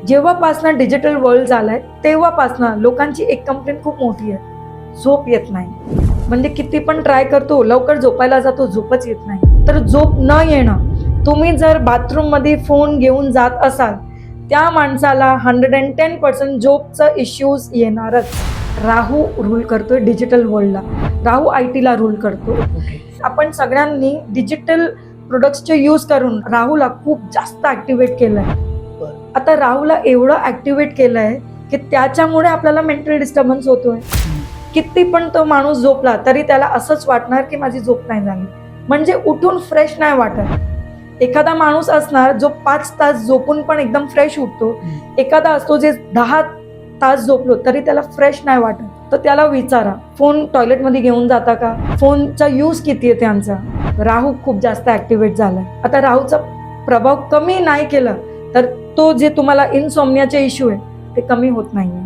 जेव्हापासनं digital world झालाय तेव्हापासनं लोकांची एक कंप्लेंट खूप मोठी आहे, झोप येत नाही. म्हणजे किती पण ट्राय करतो, लवकर झोपायला जातो, झोपच येत नाही. तर झोप न येणं, तुम्ही जर बाथरूम मध्ये फोन घेऊन जात असाल, त्या माणसाला 110% झोपचं इश्यूज येणारच. राहू रूल करतोय डिजिटल वर्ल्डला, राहू IT ला रूल करतो. आपण सगळ्यांनी डिजिटल प्रोडक्ट्सचे यूज करून राहूला खूप जास्त ऍक्टिव्हेट केलंय. आता राहूला एवढं ऍक्टिव्हेट केलंय की त्याच्यामुळे आपल्याला मेंटल डिस्टर्बन्स होतोय. किती पण तो माणूस झोपला तरी त्याला असंच वाटणार की माझी झोप नाही झाली, म्हणजे उठून फ्रेश नाही वाटत. एखादा माणूस असणार जो 5 तास झोपून पण एकदम फ्रेश उठतो, एखादा असतो जे 10 तास झोपलो तरी त्याला फ्रेश नाही वाटत. तर त्याला विचारा, फोन टॉयलेटमध्ये घेऊन जाता का, फोनचा यूज किती आहे त्यांचा. राहू खूप जास्त ऍक्टिव्हेट झालाय. आता राहूचा प्रभाव कमी नाही केला तर तो जे तुम्हाला इन्सोम्नियाचे इश्यू आहे ते कमी होत नाहीये.